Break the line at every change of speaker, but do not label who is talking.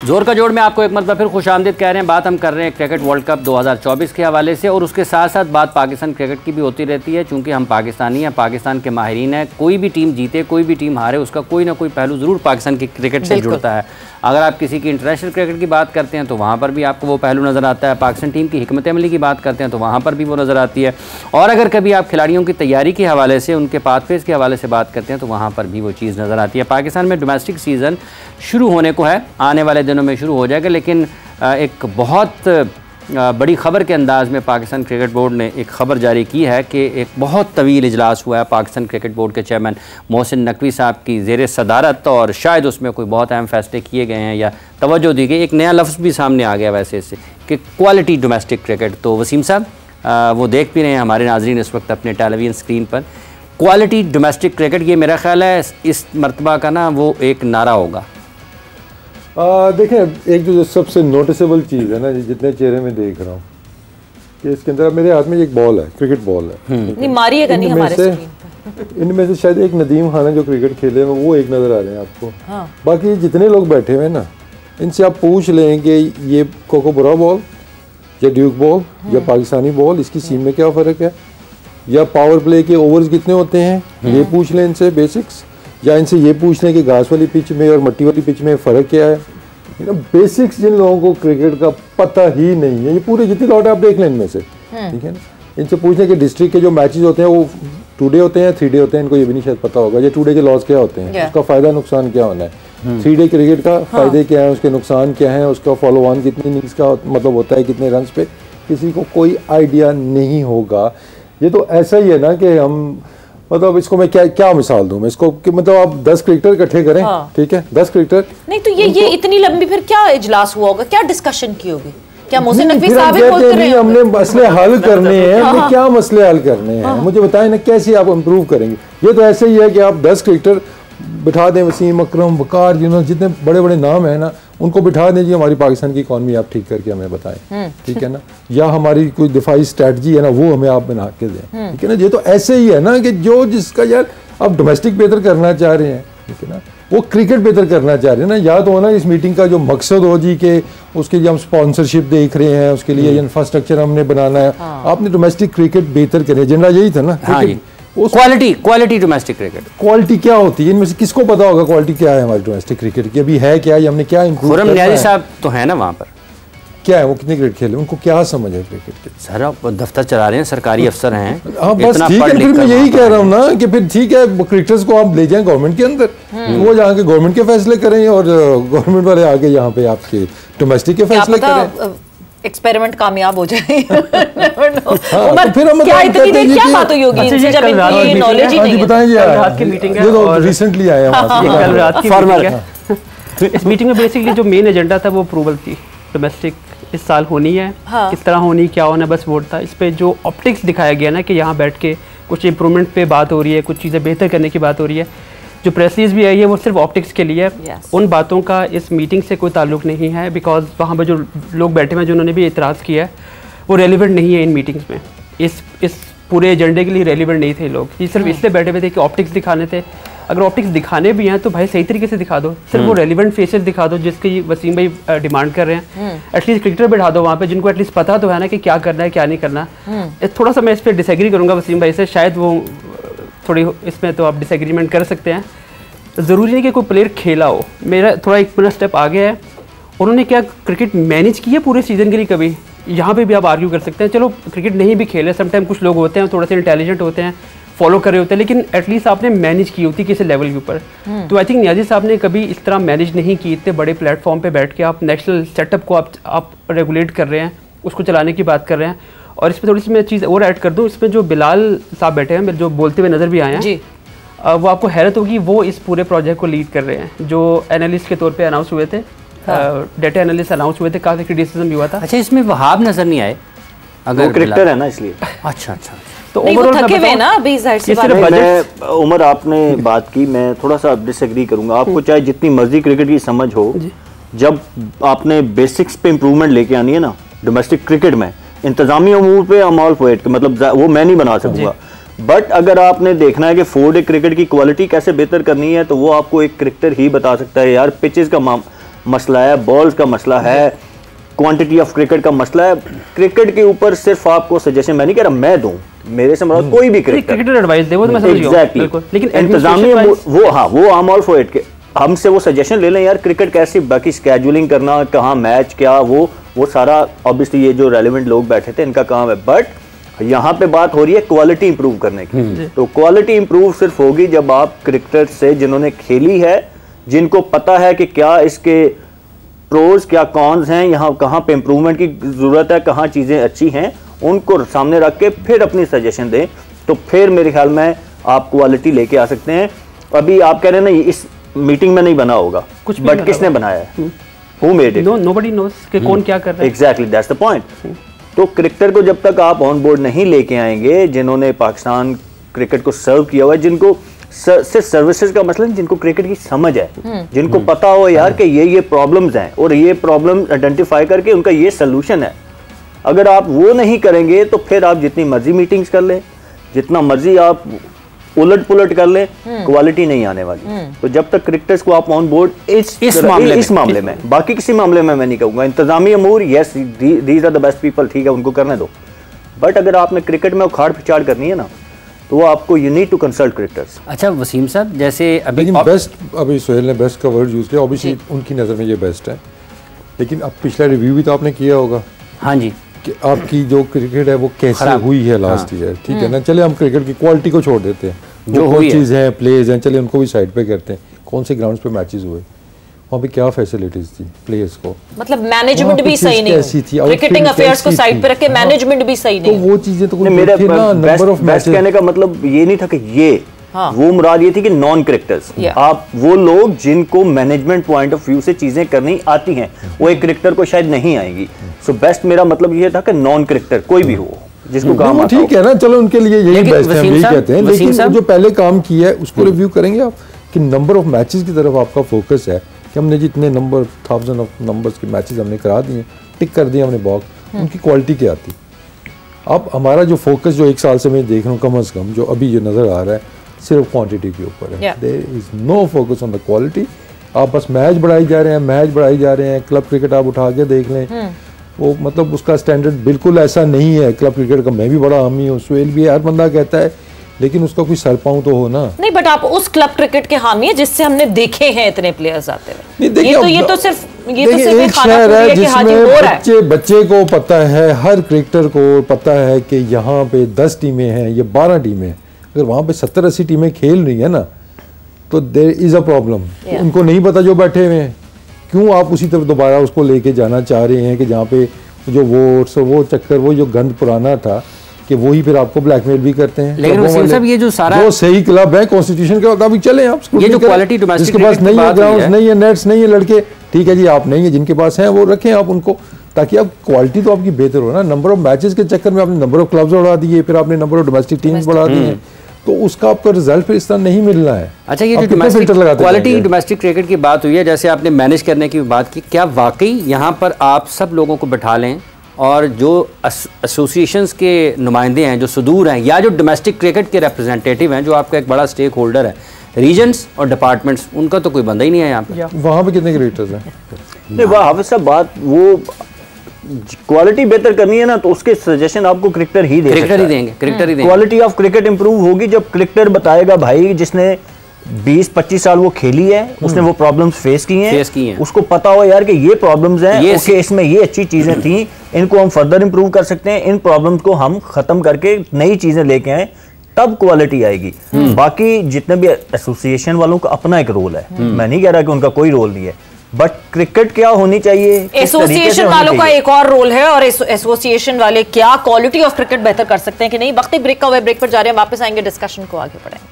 जोर का जोड़ में आपको एक मरतबा फिर खुशामदीद कह रहे हैं। बात हम कर रहे हैं क्रिकेट वर्ल्ड कप 2024 के हवाले से, और उसके साथ साथ बात पाकिस्तान क्रिकेट की भी होती रहती है। चूँकि हम पाकिस्तानी हैं, पाकिस्तान के माहिरीन हैं, कोई भी टीम जीते कोई भी टीम हारे, उसका कोई ना कोई पहलू ज़रूर पाकिस्तान की क्रिकेट से जुड़ता है। अगर आप किसी की इंटरनेशनल क्रिकेट की बात करते हैं तो वहाँ पर भी आपको वो पहलू नज़र आता है। पाकिस्तान टीम की हिकमत अमली की बात करते हैं तो वहाँ पर भी वो नज़र आती है। और अगर कभी आप खिलाड़ियों की तैयारी के हवाले से, उनके पाथवेज के हवाले से बात करते हैं तो वहाँ पर भी वो चीज़ नज़र आती है। पाकिस्तान में डोमेस्टिक सीज़न शुरू होने को है, आने वाले दिनों में शुरू हो जाएगा, लेकिन एक बहुत बड़ी ख़बर के अंदाज़ में पाकिस्तान क्रिकेट बोर्ड ने एक ख़बर जारी की है कि एक बहुत तवील इजलास हुआ है पाकिस्तान क्रिकेट बोर्ड के चेयरमैन मोहसिन नकवी साहब की ज़ेर सदारत, और शायद उसमें कोई बहुत अहम फैसले किए गए हैं या तवज्जो दी गई। एक नया लफ्ज़ भी सामने आ गया वैसे इससे कि क्वालिटी डोमेस्टिक क्रिकेट। तो वसीम साहब वो देख भी रहे हैं हमारे नाज़रीन इस वक्त अपने टेलीविज़न स्क्रीन पर, क्वालिटी डोमेस्टिक क्रिकेट, ये मेरा ख्याल है इस मरतबा का ना वो एक नारा होगा।
देखें, एक जो सबसे नोटिसेबल चीज़ है ना, जितने चेहरे में देख रहा हूँ कि इसके अंदर मेरे हाथ में एक बॉल है, क्रिकेट बॉल है,
नहीं मारी है नहीं हमारे
इनमें से शायद एक नदीम खान है जो क्रिकेट खेले हैं, वो एक नज़र आ रहे हैं आपको। हाँ। बाकी जितने लोग बैठे हुए हैं ना, इनसे आप पूछ लें कि ये कोकोबरा बॉल या ड्यूक बॉल या पाकिस्तानी बॉल, इसकी सीम में क्या फ़र्क है, या पावर प्ले के ओवर्स कितने होते हैं, ये पूछ लें इनसे बेसिक्स, या इनसे ये पूछ लें कि घास वाली पिच में और मट्टी वाली पिच में फ़र्क क्या है। बेसिक्स जिन लोगों को क्रिकेट का पता ही नहीं है, ये पूरे जितनी लॉट आप देख लें इनमें से, ठीक है ना, इनसे पूछ लें कि डिस्ट्रिक्ट के जो मैचेस होते हैं वो 2 डे होते हैं 3 डे होते हैं, इनको ये भी नहीं शायद पता होगा। ये 2 डे के लॉस क्या होते हैं, उसका फ़ायदा नुकसान क्या होना है, 3 डे क्रिकेट का फ़ायदे क्या है, उसके नुकसान क्या है, उसका फॉलो ऑन कितनी इनिंग्स का मतलब होता है, कितने रन पे, किसी को कोई आइडिया नहीं होगा। ये तो ऐसा ही है ना कि हम मतलब इसको मैं क्या मिसाल दूं मैं इसको कि मतलब आप 10 क्रिकेटर इकट्ठे करें, ठीक है, 10 क्रिकेटर
नहीं तो ये इतनी लंबी फिर क्या इजलास हुआ होगा, क्या डिस्कशन की होगी, क्या मोहसिन नकवी साहब
हमने मसले हल करने हैं, हमने क्या मसले हल करने हैं, मुझे बताएं ना कैसे आप इम्प्रूव करेंगे। ये तो ऐसे ही है कि आप 10 क्रिकेटर बिठा दें, वसीम अकरम वकार जितने बड़े बड़े नाम हैं ना, उनको बिठा दें जी हमारी पाकिस्तान की इकॉनमी आप ठीक करके हमें बताएं, ठीक है ना, या हमारी कोई दिफाई स्ट्रेटजी है ना वो हमें आप बना के दें, ठीक है ना। ये तो ऐसे ही है ना कि जो जिसका यार आप डोमेस्टिक बेहतर करना चाह रहे हैं, ठीक है ना, वो क्रिकेट बेहतर करना चाह रहे हैं ना, या तो होना इस मीटिंग का जो मकसद हो जी के उसके लिए हम स्पॉन्सरशिप देख रहे हैं, उसके लिए इंफ्रास्ट्रक्चर हमने बनाना है, आपने डोमेस्टिक क्रिकेट बेहतर करें, एजेंडा यही था ना।
क्वालिटी डोमेस्टिक क्रिकेट,
क्वालिटी क्या होती है, इनमें से किसको पता होगा क्वालिटी क्या है हमारी डोमेस्टिक क्रिकेट की, अभी है क्या, ये हमने क्या इम्प्रूव
करना है। साहब तो है ना वहाँ पर,
क्या है वो कितने क्रिकेट खेले, उनको क्या समझ है क्रिकेट के।
सर आप दफ्तर चला रहे हैं, सरकारी अफसर हैं,
हाँ बस ठीक है, फिर मैं यही कह रहा हूँ ना कि फिर ठीक है क्रिकेटर्स को आप ले जाएं गवर्नमेंट के अंदर, वो जहाँ के गवर्नमेंट के फैसले करें और गवर्नमेंट वाले आगे यहाँ पे आपके डोमेस्टिक के फैसले करें,
एक्सपेरिमेंट कामयाब हो जाए।
तो फिर हम
क्या इतनी देर क्या बात हुई होगी इनसे जब इनकी नॉलेज ही नहीं है।
बताइए, रात की मीटिंग है और रिसेंटली आया
कल रात की मीटिंग है। इस मीटिंग में बेसिकली जो मेन एजेंडा था वो अप्रूवल थी, डोमेस्टिक इस साल होनी है, किस तरह होनी, क्या होना, बस वोट था। इस पे जो ऑप्टिक्स दिखाया गया ना कि यहाँ बैठ के कुछ इम्प्रूवमेंट पे बात हो रही है, कुछ चीज़ें बेहतर करने की बात हो रही है, जो प्रेस रिलीज भी आई है वो सिर्फ ऑप्टिक्स के लिए है। उन बातों का इस मीटिंग से कोई ताल्लुक नहीं है, बिकॉज वहाँ पर जो लोग बैठे हुए हैं जिन्होंने भी इतराज़ किया है वो रेलिवेंट नहीं है इन मीटिंग्स में, इस पूरे एजेंडे के लिए रेलिवेंट नहीं थे लोग। ये सिर्फ इसलिए बैठे हुए थे कि ऑप्टिक्स दिखाने थे। अगर ऑप्टिक्स दिखाने भी हैं तो भाई सही तरीके से दिखा दो, सिर्फ वो रेलिवेंट फेसेस दिखा दो जिसकी वसीम भाई डिमांड कर रहे हैं। एटलीस्ट क्रिकेटर बैठा दो वहाँ पे जिनको एटलीस्ट पता तो है ना कि क्या करना है क्या नहीं करना। थोड़ा सा मैं इस पर डिसएग्री करूँगा वसीम भाई से, शायद वो थोड़ी इसमें तो आप डिसएग्रीमेंट कर सकते हैं। ज़रूरी नहीं कि कोई प्लेयर खेला हो, मेरा थोड़ा एक पूरा स्टेप आगे है, उन्होंने क्या क्रिकेट मैनेज किया पूरे सीज़न के लिए, कभी यहाँ पे भी आप आर्ग्यू कर सकते हैं। चलो क्रिकेट नहीं भी खेले, समटाइम कुछ लोग होते हैं थोड़ा सा इंटेलिजेंट होते हैं, फॉलो कर रहे होते हैं, लेकिन एटलीस्ट आपने मैनेज की होती किसी लेवल के ऊपर। तो आई थिंक नियाजी साहब ने कभी इस तरह मैनेज नहीं की, इतने बड़े प्लेटफॉर्म पे बैठ के आप नेशनल सेटअप को आप रेगुलेट कर रहे हैं, उसको चलाने की बात कर रहे हैं। और इसमें थोड़ी सी मैं चीज़ और ऐड कर दूँ, इसमें जो बिलाल साहब बैठे हैं जो बोलते हुए नज़र भी आए हैं, वो आपको हैरत होगी, वो इस पूरे प्रोजेक्ट को लीड कर रहे हैं, जो एनालिस्ट के तौर पे अनाउंस हुए थे, डेटा एनालिस्ट अनाउंस हुए थे, काफ़ी क्रिटिसिज्म भी हुआ था।
अच्छा, इसमें वहाब नज़र नहीं आए,
अगर क्रिकेटर है ना इसलिए।
अच्छा
तो
उमर आपने बात की, मैं थोड़ा सा डिसएग्री करूंगा। आपको चाहे जितनी मर्जी क्रिकेट की समझ हो, जब आपने बेसिक्स पे इम्प्रूवमेंट लेके आनी है ना डोमेस्टिक क्रिकेट में, इंतजामी अमूर पे अमाल पोएट मतलब वो मैं नहीं बना सकूंगा, बट अगर आपने देखना है कि 4 डे क्रिकेट की क्वालिटी कैसे बेहतर करनी है तो वो आपको एक क्रिकेटर ही बता सकता है। यार पिचेस का मसला है, बॉल्स का मसला है, क्वांटिटी ऑफ क्रिकेट का मसला है। क्रिकेट के ऊपर सिर्फ आपको सजेशन मैं नहीं कह रहा मैं दूं, मेरे से मतलब कोई भी
क्रिकेटर एडवाइस दे, वो तो मैं समझ गया
एग्जैक्टली,
लेकिन
इंतजामिया वो I am all for it, हमसे वो सजेशन ले लें यार क्रिकेट कैसी, बाकी स्केड्यूलिंग करना, कहाँ मैच क्या, वो सारा ऑब्वियसली ये जो रेलेवेंट लोग बैठे थे इनका काम है। बट यहाँ पे बात हो रही है क्वालिटी इंप्रूव करने की। तो क्वालिटी इंप्रूव सिर्फ होगी जब आप क्रिकेटर से जिन्होंने खेली है, जिनको पता है कि क्या इसके प्रोज क्या कॉन्स हैं, यहाँ कहाँ पे इंप्रूवमेंट की जरूरत है, कहाँ चीज़ें अच्छी हैं, उनको सामने रख के फिर अपनी सजेशन दें, तो फिर मेरे ख्याल में आप क्वालिटी लेके आ सकते हैं। अभी आप कह रहे हैं ना इस मीटिंग में नहीं बना होगा कुछ, बट किसने बनाया है? Who made it?
Nobody knows कि कौन क्या कर रहा है।
Exactly, that's the point. तो क्रिकेटर को जब तक आप ऑन बोर्ड नहीं लेके आएंगे, जिन्होंने पाकिस्तान क्रिकेट को सर्व किया हुआ है, जिनको सिर्फ सर्विसेज का मसला नहीं, जिनको क्रिकेट की समझ है, जिनको पता हो यार कि ये प्रॉब्लम्स हैं और ये प्रॉब्लम आइडेंटिफाई करके उनका ये सोल्यूशन है, अगर आप वो नहीं करेंगे तो फिर आप जितनी मर्जी मीटिंग्स कर लें, जितना मर्जी आप उलट पुलट कर ले, क्वालिटी नहीं आने वाली। तो जब तक क्रिकेटर्स को आप ऑन बोर्ड इस मामले में, बाकी किसी मामले में मैं नहीं कहूंगा, इंतजामी अमूर yes these are the best people, ठीक है उनको करने दो, बट अगर आपने क्रिकेट में उखाड़ पिछाड़ करनी है ना, तो वो आपको you need to consult cricketers.
अच्छा वसीम साहब, जैसे अभी
बेस्ट, अभी सोहेल ने बेस्ट का वर्ड यूज किया, ऑब्वियसली उनकी नज़र में ये बेस्ट है, लेकिन अब पिछला रिव्यू भी तो आपने किया होगा।
हाँ जी,
कि आपकी जो क्रिकेट है वो कैसे हुई है लास्ट ईयर, ठीक है ना। चले हम क्रिकेट की क्वालिटी को छोड़ देते हैं, जो कोई चीज़ है, प्लेयर्स हैं, चले उनको भी साइड पे करते हैं। कौन से ग्राउंड्स पे मैचेस हुए, वहाँ पे क्या फैसिलिटीज थी प्लेयर्स को,
मतलब मैनेजमेंट भी सही नहीं थी, क्रिकेटिंग अफेयर्स को साइड पे रख के मैनेजमेंट भी सही नहीं,
तो वो चीजें तो
मेरा नंबर ऑफ मैचेस कहने का मतलब ये नहीं था कि ये वो मुराद ये थी कि नॉन क्रिकेटर्स, आप वो लोग जिनको मैनेजमेंट पॉइंट ऑफ व्यू से चीजें करनी आती हैं, वो एक क्रिकेटर को शायद नहीं आएंगी। सो बेस्ट मेरा मतलब ये था कि नॉन क्रिकेटर कोई भी हो जिसको काम आता हो,
ठीक है ना, चलो उनके लिए यही बेस्ट है, हम यही कहते हैं। लेकिन जो पहले काम किया है उसको रिव्यू करेंगे आप, कि नंबर ऑफ मैचेस की तरफ आपका फोकस है, कि हमने जितने नंबर 1000 ऑफ नंबर्स के मैचेस हमने करा दिए, टिक कर दिए हमने बॉक्स, उनकी क्वालिटी क्या थी। अब हमारा जो फोकस जो एक साल से मैं देख रहा हूँ कम अज़ कम जो अभी ये नज़र आ रहा है सिर्फ क्वांटिटी के ऊपर है, there is no focus on the quality. आप बस मैच बढ़ाई जा रहे हैं, मैच बढ़ाई जा रहे हैं। क्लब क्रिकेट आप उठा के देख लें, वो मतलब उसका स्टैंडर्ड बिल्कुल ऐसा नहीं है। क्लब क्रिकेट का मैं भी बड़ा हामी हूँ, सुहेल भी, हर बंदा कहता है, लेकिन उसका कोई सर पाँव तो हो ना। नहीं,
बट आप उस क्लब क्रिकेट के हामी है जिससे हमने देखे हैं इतने प्लेयर्स आते हुए। ये तो सिर्फ
एक शहर है जिसमें बच्चे को पता है, हर क्रिकेटर को पता है कि यहाँ पे 10 टीमें हैं, ये 12 टीमें हैं। अगर वहाँ पे 70-80 टीमें खेल रही है ना, तो देयर इज़ अ प्रॉब्लम। उनको नहीं पता जो बैठे हुए हैं, क्यों आप उसी तरफ दोबारा उसको लेके जाना चाह रहे हैं कि जहाँ पे जो वोट्स, वो चक्कर, वो जो गंद पुराना था, कि वही फिर आपको ब्लैकमेल भी करते हैं।
लेकिन वसीम साहब ये जो सारा
जो सही क्लब है कॉन्स्टिट्यूशन के मुताबिक चले आप,
ये जो क्वालिटी डोमेस्टिक
जिसके पास नहीं है ग्राउंड्स नहीं है, नेट्स नहीं है, लड़के ठीक है जी आप नहीं है, जिनके पास हैं वो रखें आप उनको, ताकि आप क्वालिटी तो आपकी बेहतर हो ना। नंबर ऑफ मैचेस के चक्कर में आपने नंबर ऑफ क्लब्स बढ़ा दिए, फिर आपने नंबर ऑफ डोमेस्टिक टीम्स बढ़ा दिए, तो उसका आपका रिजल्ट फिर इस तरह नहीं मिलना है।
अच्छा, ये जो क्वालिटी डोमेस्टिक क्रिकेट की बात हुई है, जैसे आपने मैनेज करने की बात की, क्या वाकई यहाँ पर आप सब लोगों को बैठा लें और जो एसोसिएशंस के नुमाइंदे हैं, जो सुदूर हैं, या जो डोमेस्टिक क्रिकेट के रिप्रेजेंटेटिव हैं, जो आपका एक बड़ा स्टेक होल्डर है, रीजन्स और डिपार्टमेंट्स, उनका तो कोई बंदा ही नहीं है यहाँ पे।
वहाँ पे कितने क्रिकेटर्स हैं?
नहीं, वह हाफिज साहब बात, वो क्वालिटी बेहतर करनी है ना, तो उसके सजेशन आपको क्रिकेटर ही देंगे, क्रिकेटर ही देंगे। क्वालिटी ऑफ क्रिकेट इंप्रूव होगी जब क्रिकेटर बताएगा, भाई जिसने 20-25 साल वो खेली है, उसने वो प्रॉब्लम्स फेस की हैं, उसको पता हो यार कि ये प्रॉब्लम्स हैं, ये इसमें ये अच्छी चीजें थी, इनको हम फर्दर इंप्रूव कर सकते हैं, इन प्रॉब्लम्स को हम खत्म करके नई चीजें लेके आए, तब क्वालिटी आएगी। बाकी जितने भी एसोसिएशन वालों का अपना एक रोल है, मैं नहीं कह रहा कि उनका कोई रोल नहीं है, बट क्रिकेट क्या होनी चाहिए,
एसोसिएशन वालों का एक और रोल है, और एसोसिएशन वाले क्या क्वालिटी ऑफ क्रिकेट बेहतर कर सकते हैं कि नहीं। वक्त ब्रेक का हुआ, ब्रेक पर जा रहे हैं, वापस आएंगे, डिस्कशन को आगे बढ़ाएंगे।